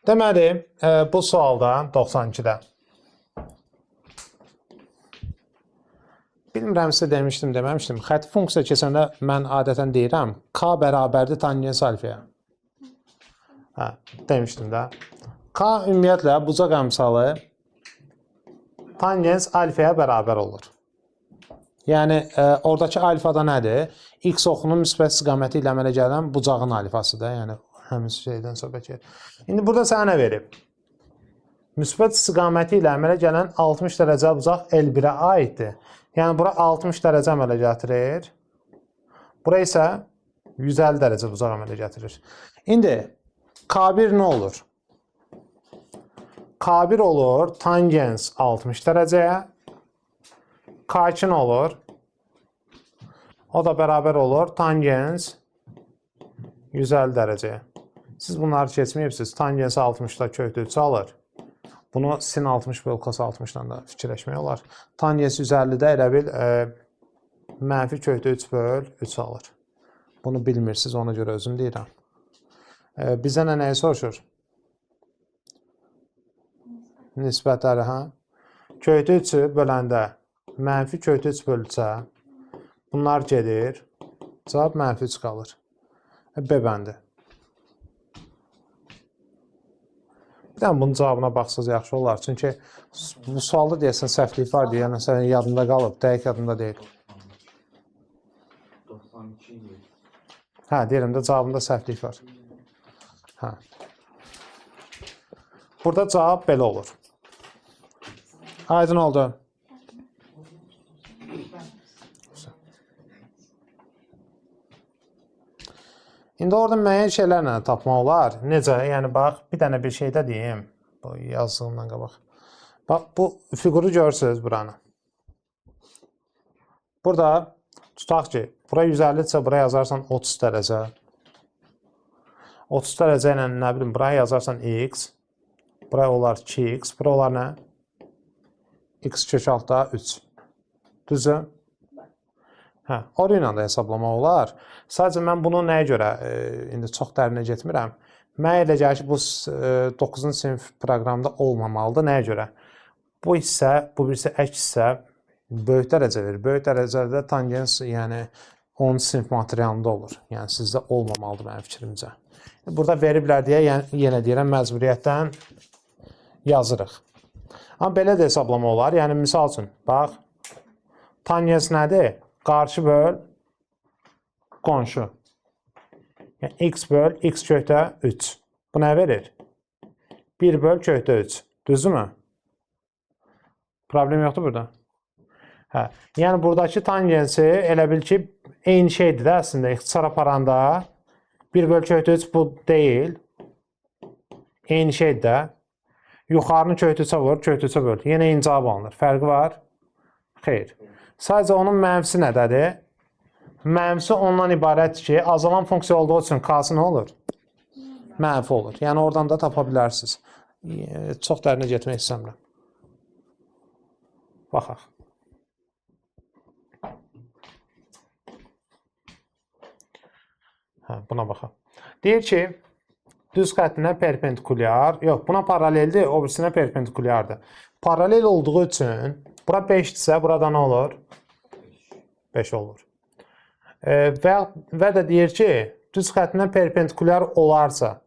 Deməli, bu sualda 92-də. Bilmirəm, sizə deməmişdim. Xətti funksiya keçəndə mən adətən deyirəm, k bərabərdir tangens alfaya. Demişdim də. K ümumiyyətlə bucaq əmsalı tangens alfaya bərabər olur. Yəni, oradakı alfada nədir? X oxunun müsbət istiqaməti ilə əmələ gələn bucağın alfasıdır. Yəni, həmin şeydən söhbət gedir. İndi burada sənə verib. Müsbət istiqaməti ilə əmələ gələn 60 dərəcə bucaq L1-ə aiddir. Yəni, bura 60 dərəcə əmələ gətirir. Bura isə 150 dərəcə bucaq əmələ gətirir. İndi, K1 nə olur? K1 olur tangens 60 dərəcəyə. K2 nə olur? O da bərabər olur tangens 150 dərəcəyə. Siz bunları keçməyibsiniz. Tangens 60-da kökdə 3 alır. Bunu sin 60 böl cos 60-dan da fikirləşmək olar. Tangens 150-də elə bil mənfi kökdə 3 böl 3 alır. Bunu bilmirsiniz, ona görə özüm deyirəm. Bizə nəyi soruşur? Nisbətləri, hə? Kökdə 3-ü böləndə mənfi kökdə 3 böl 3-ə bunlar gedir. Cavab mənfi 3 qalır. B bəndi. Bir dənə bunun cavabına baxsınız yaxşı olar. Çünki bu sualda deyəsən səhvlik var deyə, yəni sənin yadında qalıb, dəqiq yadında deyil. 92. Hə, deyirəm də cavabında səhvlik var. Hə. Burada cavab belə olur. Aydın oldu. İndi orada müəyyən şeylərlə tapmaq olar. Necə? Yəni, bax, bir dənə bir şey də deyim. Bu yazdığımdan qabaq. Bax, bu fiquru görürsünüz buranı. Burada tutaq ki, bura 150-dirsə, bura yazarsan 30 dərəcə. 30 dərəcə ilə, nə bilim, buraya yazarsan x. Buraya olar 2x. Bura olar nə? X kök altda 3. Düzdür? Hə, oru ilə də hesablamaq olar. Sadəcə mən bunu nəyə görə, indi çox dərinə getmirəm. Mənə elə gəlir ki, bu 9-cu sinif proqramda olmamalıdır. Nəyə görə? Bu hissə, bu birisi əks hissə böyük dərəcə verir. Böyük dərəcədə tangens, yəni 10-cu sinif materialında olur. Yəni sizdə olmamalıdır mənim fikrimcə. Burada veriblər deyə, yenə deyirəm, məcburiyyətdən yazırıq. Amma belə də hesablama olar. Yəni, misal üçün, bax, tangens nədir? Qarşı böl qonşu. Yəni, x böl x kökdə 3. Bu nə verir? 1 böl kökdə 3. Düzdürmü? Problem yoxdur burada. Hə. Yəni, buradakı tangensi elə bil ki, eyni şeydir də əslində. İxtisar aparanda 1 böl kökdə 3 bu deyil. Eyni şeydir də. Yuxarını kökdə 3-ə vur, kökdə 3-ə böl. Yenə eyni cavab alınır. Fərqi var? Xeyr. Sadəcə onun mənfisi nədədir? Mənfisi ondan ibarətdir ki, azalan funksiya olduğu üçün k-sı nə olur? Mənfi olur. Yəni, oradan da tapa bilərsiniz. Çox dərinə getmək istəmirəm. Baxaq. Hə, buna baxaq. Deyir ki, düz xəttinə perpendikulyar, yox, buna paraleldir, o birisinə perpendikulyardır. Paralel olduğu üçün, bura 5-dirsə, burada nə olur? 5 olur. Və də deyir ki, düz xəttinə perpendikulyar olarsa,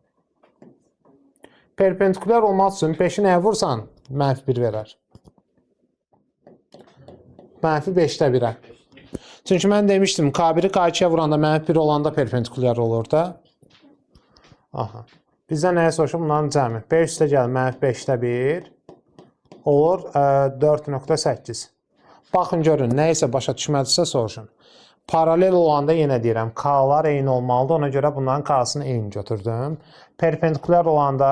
perpendikulyar olmaq üçün 5-i nəyə vursan, mənfi 1 verər. Mənfi 5-də 1-ə. Çünki mən demişdim, K1-i K2-yə vuranda mənfi 1 olanda perpendikulyar olur da. Aha. Bizdə nəyə soruşum? Bunların cəmi. 5 üstə gəl, mənfi 5-də 1 olur 4.8. Baxın, görün, nə isə başa düşmədirsə soruşun. Paralel olanda yenə deyirəm, k-lar eyni olmalıdır. Ona görə bunların k-sını eyni götürdüm. Perpendikulyar olanda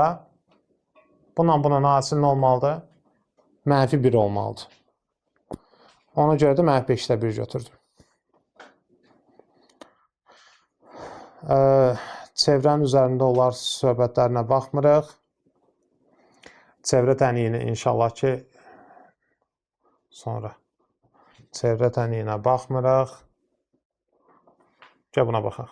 bununla hasil nə olmalıdır? Mənfi 1 olmalıdır. Ona görə də mənfi 5-də 1 götürdüm. Çevrənin üzərində olar söhbətlərinə baxmırıq. Çevrə təniyini inşallah ki, sonra. Çevrə təniyinə baxmırıq. Gəl buna baxaq.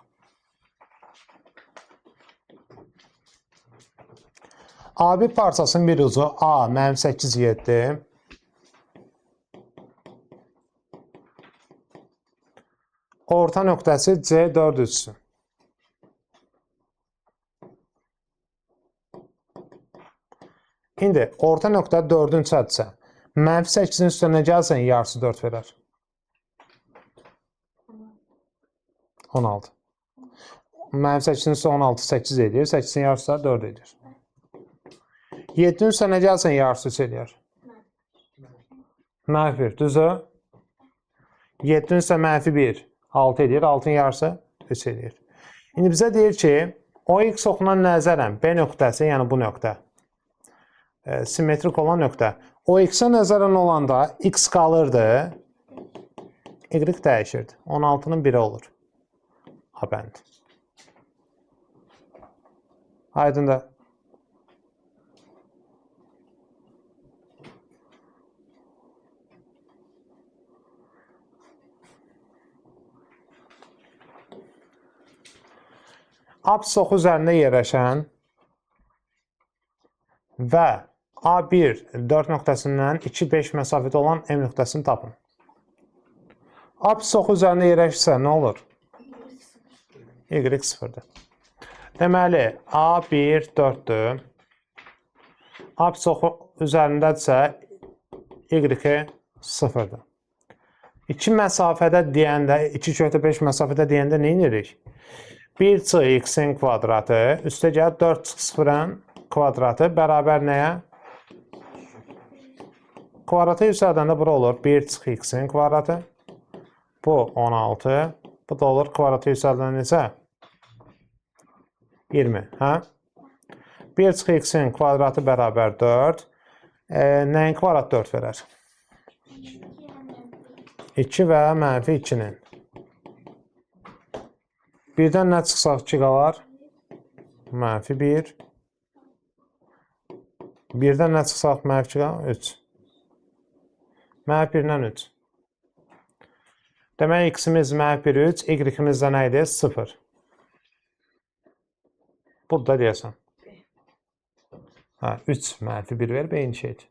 AB parçasının bir ucu A -8, 7. Orta nöqtəsi C4 üçsün. İndi orta nöqtə 4-ün çədirsə, -8-in üstünə gəlsən yarısı 4 verər. 16. -8-in üstü 16, 8 edir. 8-in yarısı 4 edir. 7-nin üstünə gəlsən yarısı 3 edir. -1, düzü? 7-nin üstə -1, 6 edir. 6-ın yarısı 3 edir. İndi bizə deyir ki, OX oxuna nəzərən B nöqtəsi, yəni bu nöqtə, simmetrik olan nöqtə. OX-a nəzərən olanda X qalırdı, Y dəyişirdi. 16-nın 1-i olur. Habənd. Aydındır. Apsis oxu üzərində yerləşən və A1 4 nöqtəsindən 2-5 məsafədə olan M nöqtəsini tapın. Apsis oxu üzərində yerləşirsə nə olur? Y 0-dır. Deməli, A1 4-dür. Apsis oxu üzərindədirsə Y 0-dır. 2 məsafədə deyəndə, 2-5 məsafədə deyəndə nə edirik? 1x-in kvadratı üstə gəl 4x0-ın kvadratı bərabər nəyə? Kvadratı yüksəldəndə bura olur 1x-in kvadratı. Bu 16. Bu da olur kvadratı yüksəldəndə necə? 20. 1x-in kvadratı bərabər 4. Nəyin kvadratı 4 verər? 2 və -2-nin. Birdən nə çıxsaq 2 qalar? -1. Birdən nə çıxsaq -2 qalar? 3. -1-dən 3. Demək, x-imiz -1, 3, y-imiz də nə idi? 0. Burada deyəsən. 3 -1 verib, eyni şeydir.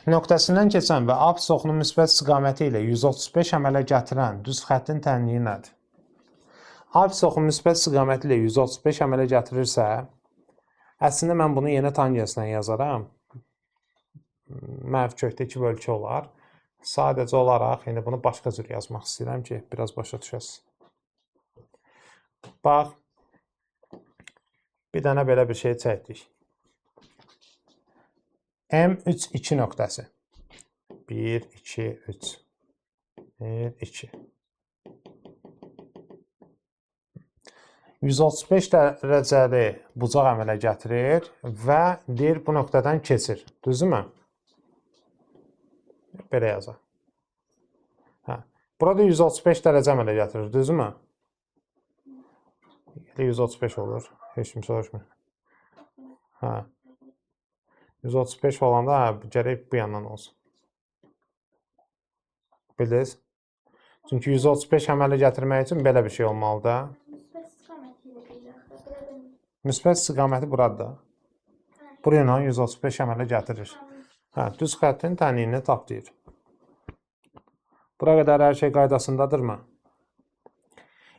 Nöqtəsindən keçən və apsis oxunun müsbət istiqaməti ilə 135 əmələ gətirən düz xəttin tənliyi nədir? Apsis oxunun müsbət istiqaməti ilə 135 əmələ gətirirsə, əslində mən bunu yenə tangenslə yazaram. -2 bölü 2 olar. Sadəcə olaraq, indi bunu başqa cür yazmaq istəyirəm ki, biraz başa düşəsiniz. Bax, bir dənə belə bir şey çəkdik. M3, 2 nöqtəsi. 1, 2, 3. 1, 2. 135 dərəcəli bucaq əmələ gətirir və deyir bu nöqtədən keçir. Düzdürmü? Belə yazaq. Burada 135 dərəcə əmələ gətirir. Düzdürmü? 135 olur. Heç kim soruşmur. 135 olanda gərək bu yandan olsun. Bildiniz? Çünki 135 əmələ gətirmək üçün belə bir şey olmalıdır. Müsbət istiqaməti buradır. Buraya 135 əmələ gətirir. Düz xəttin tənliyini tap deyir. Bura qədər hər şey qaydasındadırmı?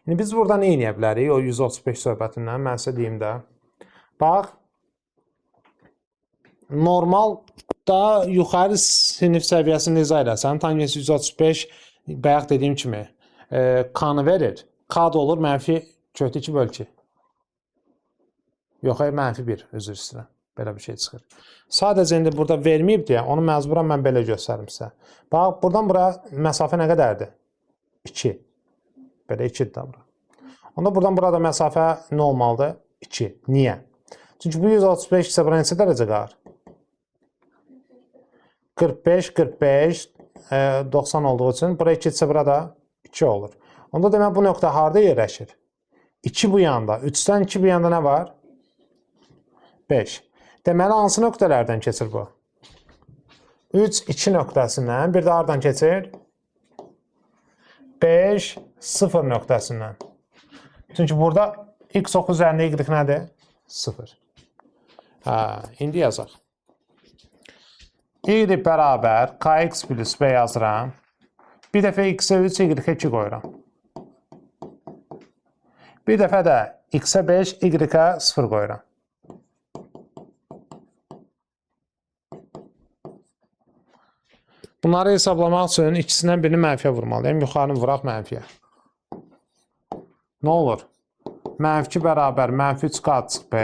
İndi biz burada nə edə bilərik? O 135 söhbətindən mən sizə deyim də. Bax, normalda yuxarı sinif səviyyəsində izah eləsən, tangens 135 bayaq dediyim kimi K-nı verir. K da olur -2 bölü 2. Yox, -1, üzr istəyirəm. Belə bir şey çıxır. Sadəcə indi burada verməyib deyə, onu məcburan mən belə göstərim sizə. Bax, buradan bura məsafə nə qədərdir? 2. Belə 2-dir də bura. Onda buradan burada məsafə nə olmalıdır? 2. Niyə? Çünki bu 135 isə bura neçə dərəcə qalır? 45, 45, 90 olduğu üçün bura 2 isə burada 2 olur. Onda demək bu nöqtə harada yerləşir? 2 bu yanda, 3-dən 2 bu yanda nə var? 5. Deməli, hansı nöqtələrdən keçir bu? 3, 2 nöqtəsindən, bir də aradan keçir. 5, 0 nöqtəsindən. Çünki burada x ox üzərində y nədir? 0. İndi yazaq. Y bərabər kx plus b yazıram. Bir dəfə x-ə 3, y-ə 2 qoyuram. Bir dəfə də x-ə 5, y-ə 0 qoyuram. Bunları hesablamaq üçün ikisindən birini mənfiyə vurmalıyım. Yuxarını vuraq mənfiyə. Nə olur? -2 bərabər -3k çıxıb b.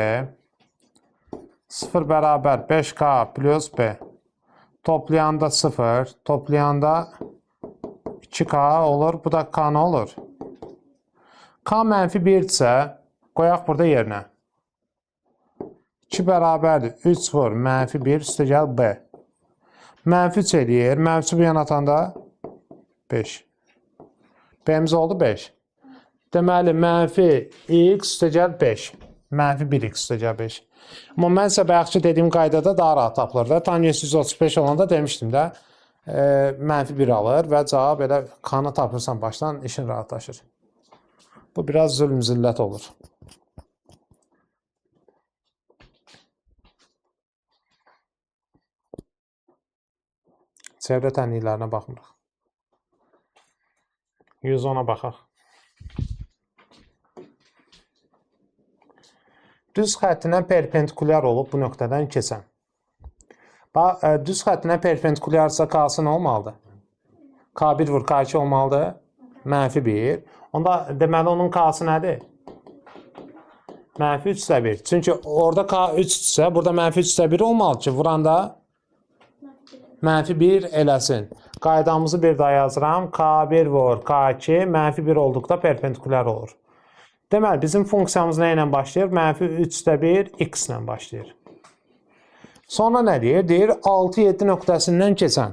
0 bərabər 5k plus b. Toplayanda 0, toplayanda 2k olur. Bu da k nə olur? K -1-dirsə, qoyaq burada yerinə. 2 bərabərdir. 3 vur, -1 üstə gəl b. -3 eləyir. -3 bu yana atanda 5. B-miz oldu 5. Deməli, -x üstə gəl 5. -1x üstə gəl 5. Amma mən sizə bayaqçı dediyim qaydada daha rahat tapılır da. Tan 135 olanda demişdim də. -1 alır və cavab elə k-nı tapırsan başdan işin rahatlaşır. Bu biraz zülm zillət olur. Çevrə tənliklərinə baxmırıq. 110-a baxaq. Düz xəttinə perpendikulyar olub bu nöqtədən keçən. Düz xəttinə perpendikulyarsa k-sı nə olmalıdır? K1 vur k2 olmalıdır. -1. Onda deməli onun k-sı nədir? -3/1. Çünki orada k3-dürsə, burada -3/1 olmalı ki, vuranda -1 eləsin. Qaydamızı bir daha yazıram. K1 vur k2 -1 olduqda perpendikulyar olur. Deməli, bizim funksiyamız nə ilə başlayır? -3/1 x ilə başlayır. Sonra nə deyir? Deyir 6-7 nöqtəsindən keçən.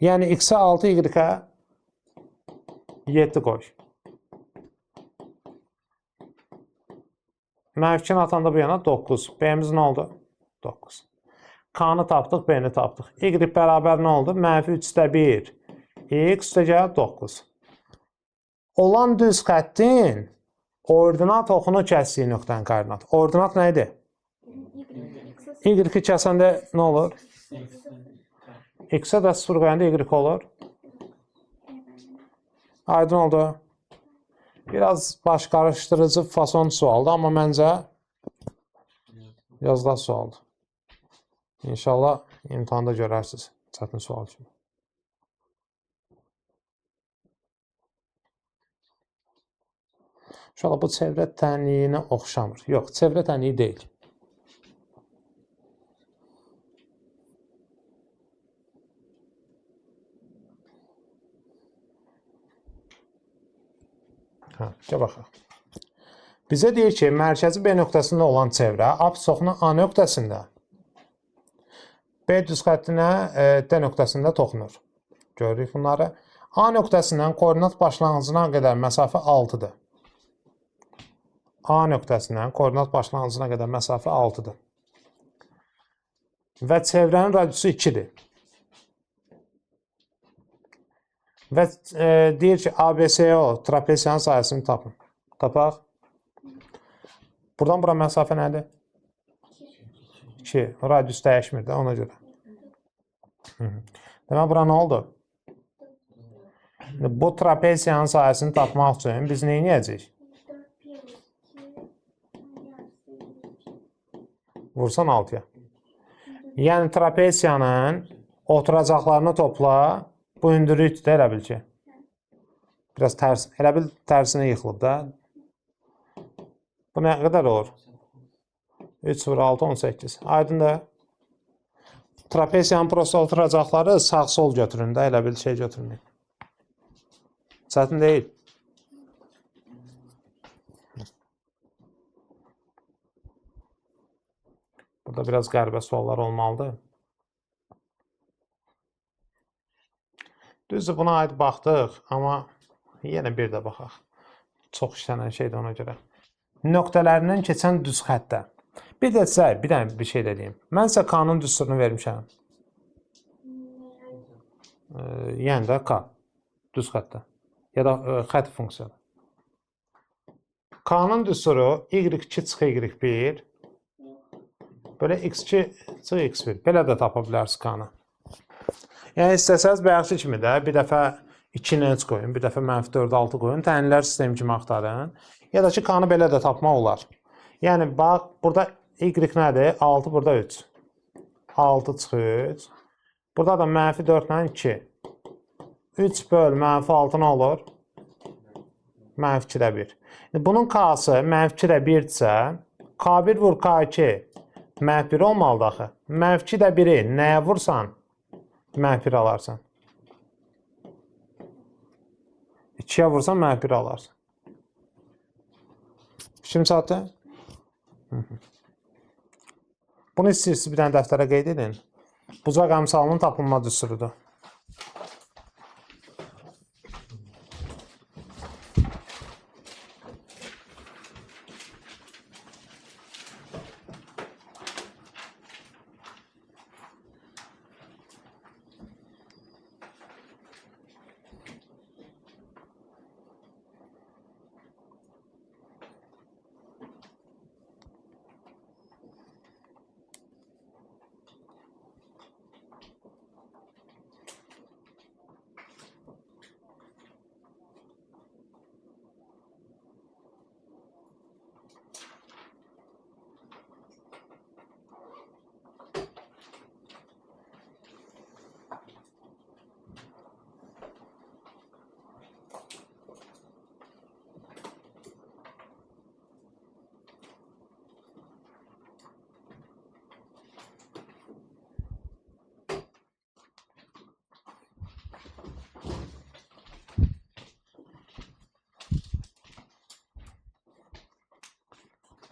Yəni x-ə 6, y-ə 7 qoy. -2-ni atanda bu yana 9. B-miz nə oldu? 9. K-nı tapdıq, B-ni tapdıq. Y bərabər nə oldu? -3/1 x üstə gəl 9. Olan düz xəttin ordinat oxunu kəsdiyi nöqtənin koordinatı. Ordinat nə idi? Y kəsəndə nə olur? X-ə də 0 qoyanda Y olur. Aydın oldu. Biraz baş qarışdırıcı fason sualdı, amma məncə yazılı sualdı. İnşallah imtihanda görərsiniz çətin sual kimi. İnşallah bu çevrə tənliyinə oxşamır. Yox, çevrə tənliyi deyil. Gəl baxaq. Bizə deyir ki, mərkəzi B nöqtəsində olan çevrə apsisonu A nöqtəsində, B düz xəttinə D nöqtəsində toxunur. Görürük bunları. A nöqtəsindən koordinat başlanğıcına qədər məsafə 6-dır. A nöqtəsindən koordinat başlanğıcına qədər məsafə 6-dır. Və çevrənin radiusu 2-dir. Və deyir ki, ABCO trapesiyanın sayəsini tapın. Tapaq. Buradan bura məsafə nədir? 2. Radius dəyişmir də ona görə. Demək, bura nə oldu? Bu trapesiyanın sayəsini tapmaq üçün biz nə edəcəyik? Vursan 6-ya. Yəni trapesiyanın oturacaqlarını topla. Bu hündürlükdür, elə bil ki. Biraz tərs, elə bil tərsinə yıxılıb da. Bu nə qədər olur? 3 vur 6, 18. Aydındır. Trapesiyanın prosta oturacaqları sağ-sol götürün də, elə bil şey götürməyin. Çətin deyil. Burada biraz qəribə suallar olmalıdır. Düzdür, buna aid baxdıq, amma yenə bir də baxaq. Çox işlənən şeydir ona görə. Nöqtələrindən keçən düz xəttə. Bir də sizə bir şey də deyim. Mən sizə K-nın düsturunu vermişəm. Yəni də k. Düz xəttdə. Ya da xətt funksiyada. K-nın düsturu y2 çıx y1 belə x2 çıx x1. Belə də tapa bilərsiniz k-nı. Yəni istəsəz bayaqçı kimi də bir dəfə 2-ni 3 qoyun, bir dəfə -4, 6 qoyun, tənlər sistemi kimi axtarın. Ya da ki, k-nı belə də tapmaq olar. Yəni, bax, burada y nədir? 6, burada 3. 6 çıx 3. Burada da -4 ilə 2. 3 böl -6 nə olur? -2-də 1. Bunun k-sı -2-də 1-dirsə, k1 vur k2 -1 olmalıdır axı. -2-də 1-i nəyə vursan, -1 alarsan. 2-yə vursan -1 alarsan. Şimdi çatdı? Bunu istəyirsiniz bir dənə dəftərə qeyd edin. Bucaq əmsalının tapılma düsturudur.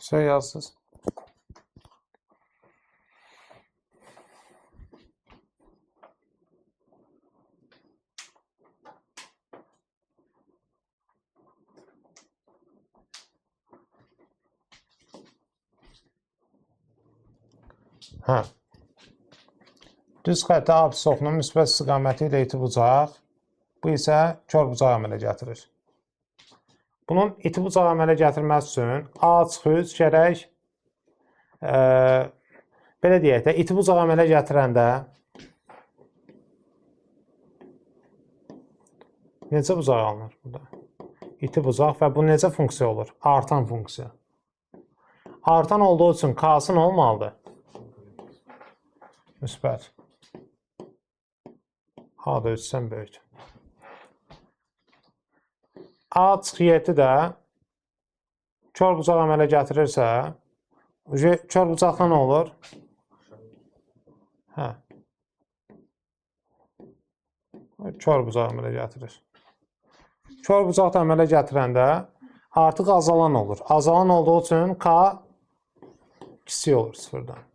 Şey yazsınız. Hə. Düz xəttə apsis oxunun müsbət istiqaməti ilə iti bucaq. Bu isə kör bucaq əmələ gətirir. Bunun iti bucaq əmələ gətirməsi üçün A çıxı 3 gərək belə deyək də, iti bucaq əmələ gətirəndə necə bucaq alınır burada? İti bucaq və bu necə funksiya olur? Artan funksiya. Artan olduğu üçün K-sı nə olmalıdır? Müsbət. A da 3-dən böyükdür. A çıx 7 də kör bucaq əmələ gətirirsə, kör bucaqda nə olur? Hə. Kör bucaq əmələ gətirir. Kör bucaq da əmələ gətirəndə artıq azalan olur. Azalan olduğu üçün K kiçik olur 0-dan.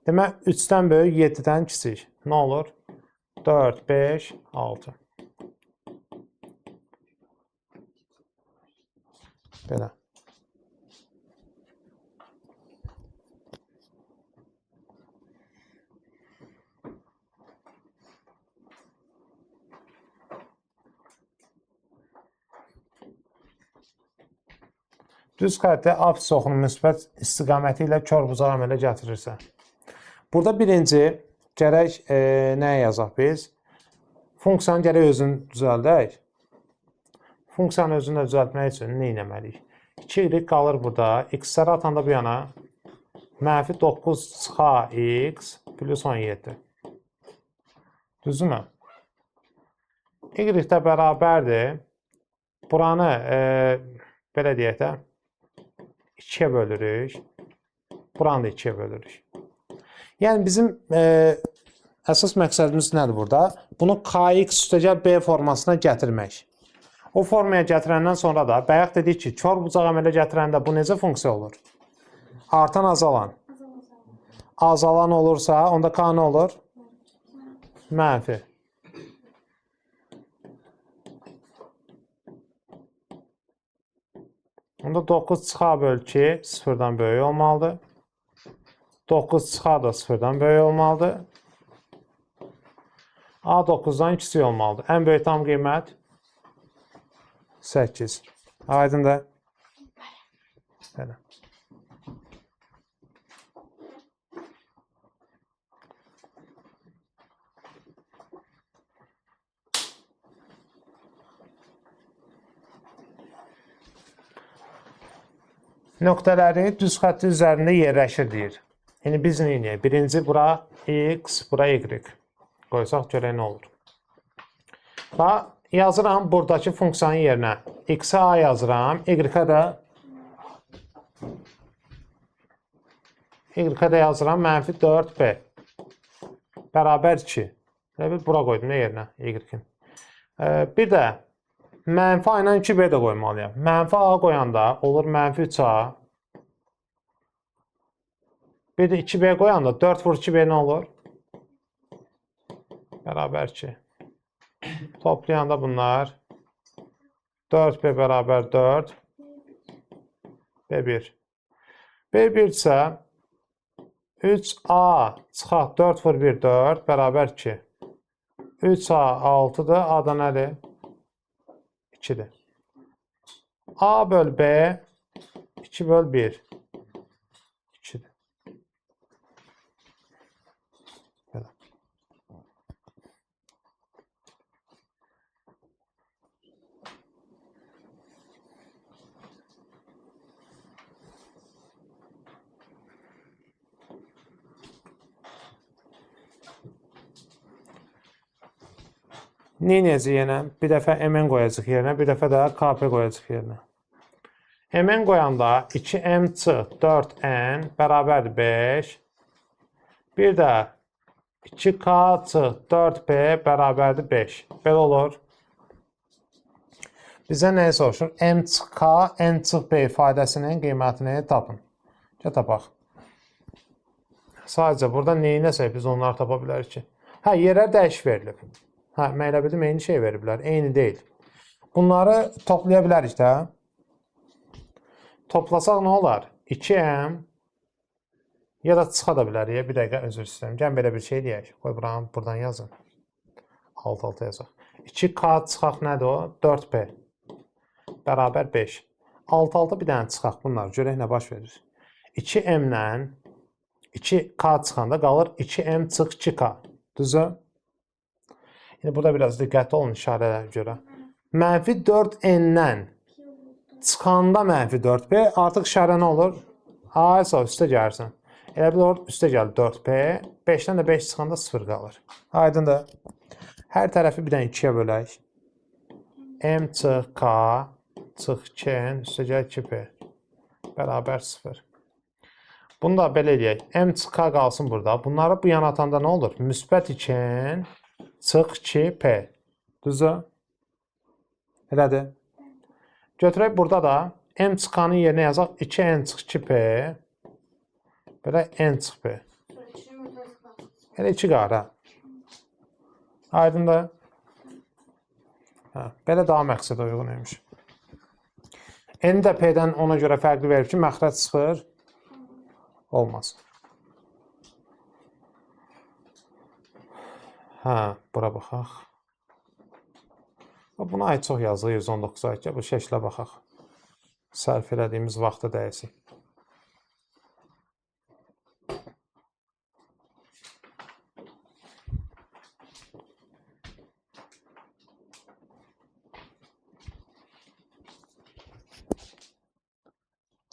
Demək, 3-dən böyük, 7-dən kiçik. Nə olur? 4, 5, 6. Belə. Düz xətti apsis oxunun müsbət istiqaməti ilə kör bucaq əmələ gətirirsə. Burada birinci gərək nəyə yazaq biz? Funksiyanın gərək özünü düzəldək. Funksiyanın özünü düzəltmək üçün nə etməliyik? 2y qalır burada. X-ləri atanda bu yana -9 çıxa x plus 17. Düzdürmü? Y də bərabərdir. Buranı belə deyək də 2-yə bölürük. Buranı da 2-yə bölürük. Yəni bizim əsas məqsədimiz nədir burada? Bunu kx üstəgəl b formasına gətirmək. O formaya gətirəndən sonra da bayaq dedik ki, kör bucaq əmələ gətirəndə bu necə funksiya olur? Artan, azalan. Azalan olursa, onda k nə olur? Mənfi. Onda 9 çıxa böl 2 0-dan böyük olmalıdır. 9 çıxa da 0-dan böyük olmalıdır. A 9-dan kiçik olmalıdır. Ən böyük tam qiymət 8. Aydındır. Belə. Nöqtələri düz xətti üzərində yerləşir deyir. Yəni biz nə edək? Birinci bura x, bura y. Qoysaq görək nə olur. Və yazıram buradakı funksiyanın yerinə. X-ə a yazıram, y-ə də yazıram mənfi 4b bərabər 2. Bura qoydum nə yerinə? Y-in. Bir də mənfi a ilə 2b də qoymalıyam. Mənfi a qoyanda olur mənfi 3a. Bir də 2b qoyanda 4 vur 2b nə olur? Bərabər 2. Toplayanda bunlar 4b bərabər 4 b1. b1 isə 3a çıxaq 4 vur 1 4 bərabər 2. 3a 6-dır. A da nədir? 2-dir. A böl b 2 böl 1 2-dir. Neynəyəcək yenə? Bir dəfə mn qoyacaq yerinə, bir dəfə də kp qoyacaq yerinə. Mn qoyanda 2m çıx 4n bərabərdir 5. Bir də 2k çıx 4p bərabərdir 5. Belə olur. Bizə nəyi soruşur? M çıx k, n çıx b ifadəsinin qiymətini tapın. Tapaq. Sadəcə burada neynəsək biz onları tapa bilərik ki. Yerlər dəyişik verilib. Mən elə bildim, eyni şey veriblər. Eyni deyil. Bunları toplaya bilərik də. Toplasaq nə olar? 2m ya da çıxa da bilərik. Bir dəqiqə özür istəyirəm. Gəlin belə bir şey deyək. Qoy buradan yazın. Alt-alta yazaq. 2k çıxaq nədir o? 4p. Bərabər 5. Alt-alta bir dənə çıxaq bunlar. Görək nə baş verir. 2m-lə 2k çıxanda qalır 2m çıx 2k. Düzü? Yəni, burada biraz diqqətli olun işarələrə görə. Mənfi 4n-dən çıxanda mənfi 4p artıq işarə nə olur? A isə üstə gəlirsən. Elə bir olur, üstə gəlir 4p. 5-dən də 5 çıxanda 0 qalır. Aydındır. Hər tərəfi bir dənə 2-yə bölək. M çıx k çıx 2n üstə gəlir 2p. Bərabər 0. Bunu da belə eləyək. M çıx k qalsın burada. Bunları bu yana atanda nə olur? Müsbət 2n çıx 2p. Düzdür? Elədir. Götürək burada da m çıx k-nın yerinə yazaq 2n çıx 2p. Belə n çıx p. Elə 2 qara. Aydındır. Belə daha məqsədə uyğun imiş. N də p-dən ona görə fərqli verir ki, məxrəc 0 olmaz. Bura baxaq. Buna aid çox yazılır 119 aid ki, bu şəklə baxaq. Sərf elədiyimiz vaxtı dəyəsik.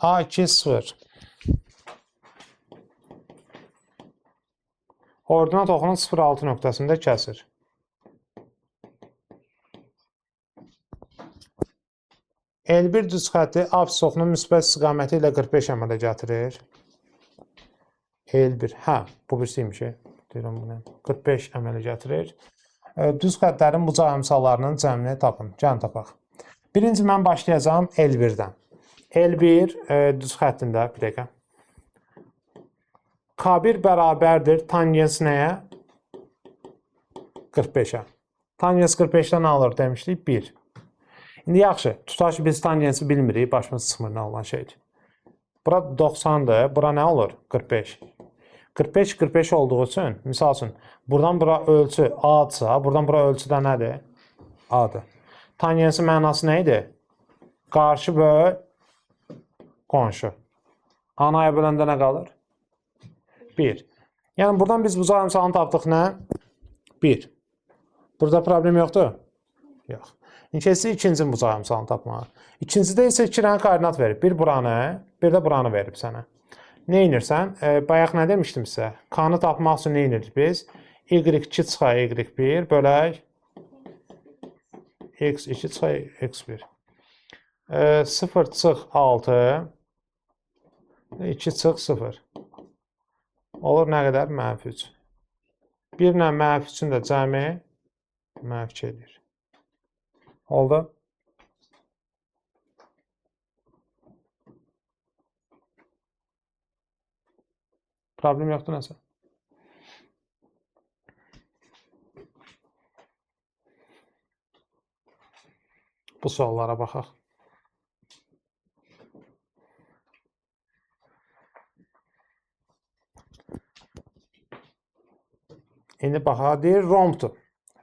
A2 0. Ordinat oxunun 0,6 nöqtəsində kəsir. L1 düz xətti apsis oxunun müsbət istiqaməti ilə 45 əmələ gətirir. L1, bu birisiymiş. Deyirəm bunu. 45 əmələ gətirir. Düz xəttlərin bucaq əmsallarının cəmini tapın. Gəlin tapaq. Birinci mən başlayacağım L1-dən. L1 düz xəttində, bir dəqiqə. K1 bərabərdir tangens nəyə? 45-ə. Tangens 45-dən alır demişdik 1. İndi yaxşı, tutaq ki biz tangensi bilmirik, başımız çıxmır nə olan şeydir. Bura 90-dır, bura nə olur? 45. 45 olduğu üçün, misal üçün, buradan bura ölçü A-dırsa, buradan bura ölçü də nədir? A-dır. Tangensin mənası nə idi? Qarşı böl qonşu. A-nı A-ya böləndə nə qalır? 1. Yəni, buradan biz bucaq əmsalını tapdıq nə? 1. Burada problem yoxdur? Yox. İkincisi, ikinci bucaq əmsalını tapmağı. İkincidə isə 2 dənə koordinat verib. Bir buranı, bir də buranı verib sənə. Nə inirsən? Bayaq nə demişdim sizə? K-nı tapmaq üçün nə inirdik biz? Y2 çıxı Y1 bölək X2 çıxı X1. 0 çıx 6 2 çıx 0. Olur nə qədər? -3. 1 ilə -3-ün də cəmi -2 edir. Oldu? Problem yoxdur nəsə? Bu suallara baxaq. İndi baxaq, deyir rombdur.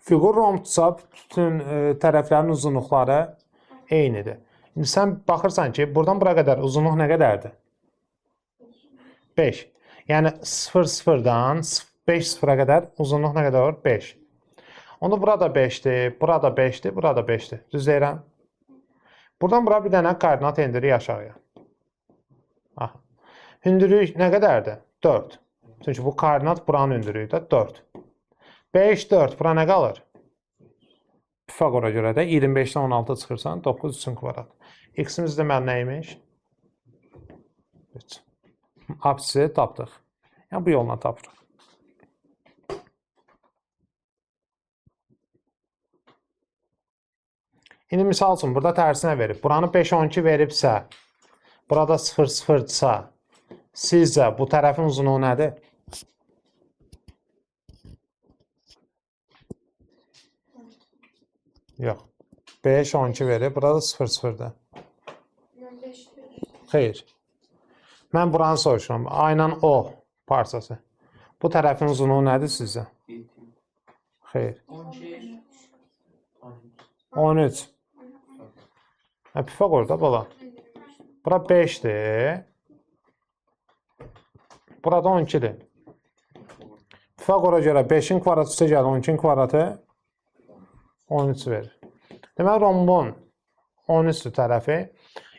Fiqur rombdursa bütün tərəflərin uzunluqları eynidir. İndi sən baxırsan ki, buradan bura qədər uzunluq nə qədərdir? 5. Yəni 0-0-dan 5-0-a qədər uzunluq nə qədər olur? 5. Onda burada 5-dir, burada 5-dir, burada 5-dir. Düz deyirəm? Buradan bura bir dənə koordinat endirik aşağıya. Hündürlük nə qədərdir? 4. Çünki bu koordinat buranın hündürlüyü də 4. 5, 4. Bura nə qalır? Pifagora görə də 25-dən 16 çıxırsan, 9 üçün kvadrat. X-imiz deməli nəymiş? 3. Apsisi tapdıq. Yəni, bu yolla tapırıq. İndi misal üçün, burada tərsinə verib. Buranı 5-12 veribsə, burada 0-0-dırsa, sizcə bu tərəfin uzunluğu nədir? Yox. 5-12 verib, burada 0-0-dır. Xeyr. Mən buranı soruşuram. A ilə O parçası. Bu tərəfin uzunluğu nədir sizcə? Xeyr. 13. Pifagorda bala. Bura 5-dir. Burada 12-dir. Pifagora görə 5-in kvadratı üstə gəlir, 12-in kvadratı 13 verir. Demək, rombun 13-dür tərəfi.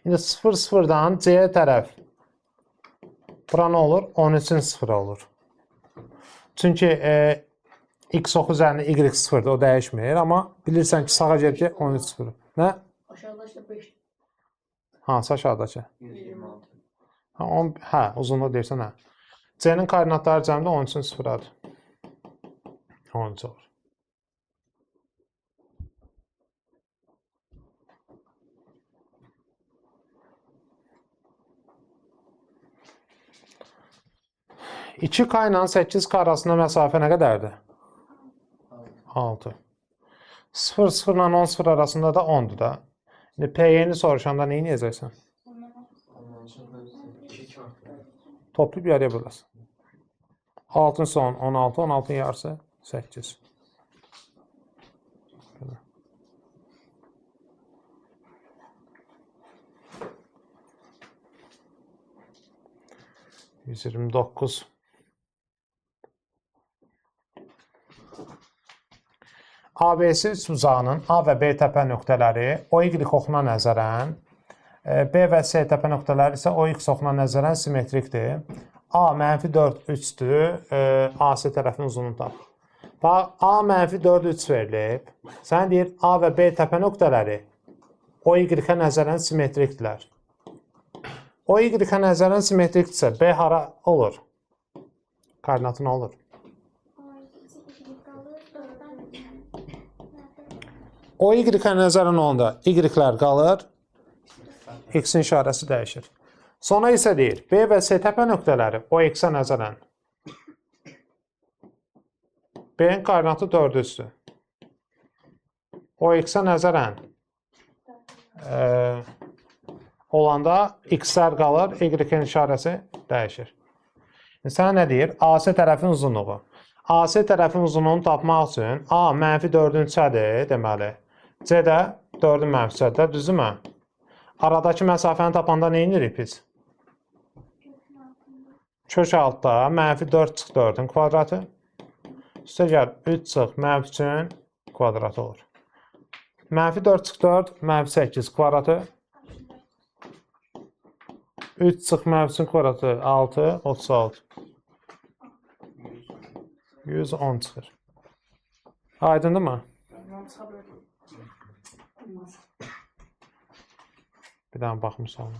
İndi 0-0-dan C tərəf. Bura nə olur? 13-ün 0 olur. Çünki x oxu üzərində y0-dır, o dəyişmir. Amma bilirsən ki, sağa gəlir ki, 13 0. Nə? Aşağıdakı 5. Hansı aşağıdakı? 26. Hə, uzunluq deyirsən, hə. C-nin koordinatları cəmdə 13-ün 0-adır. 13 olur. İki K ilə 8K arasında məsafə nə qədərdir? 6. 0-0 ilə 10-0 arasında da 10-dur da. İndi P-ni soruşanda nə edəcəksən? Toplayıb yarıya böləsən. 6-ın son 16, 16-ın yarısı 8. %29. ABC üçbucağının A və B təpə nöqtələri OY oxuna nəzərən, B və C təpə nöqtələri isə OX oxuna nəzərən simmetrikdir. A -4, 3-dür, AC tərəfinin uzunluğunu tap. Bax, A -4, 3 verilib. Sən deyir, A və B təpə nöqtələri OY-ə nəzərən simmetrikdirlər. OY-ə nəzərən simmetrikdirsə, B hara olur? Koordinatı nə olur? OY-ə nəzərən olanda Y-lər qalır, X-in işarəsi dəyişir. Sonra isə deyir, B və C təpə nöqtələri OX-ə nəzərən. B-in koordinatı 4-üzdür. OX-ə nəzərən olanda X-lər qalır, Y-in işarəsi dəyişir. Sənə nə deyir? AC tərəfin uzunluğu. AC tərəfin uzunluğunu tapmaq üçün A -4-ün içədir, deməli. C də 4-ün mənfisədir, düzdürmü? Aradakı məsafəni tapanda nə edirik biz? Kök altda -4 çıx 4-ün kvadratı. Üstə gəl 3 çıx -3-ün kvadratı olur. -4 çıx 4, -8 kvadratı. 3 çıx -3-ün kvadratı 6, 36. 110 çıxır. Aydındır mı? Bir daha baxmışam.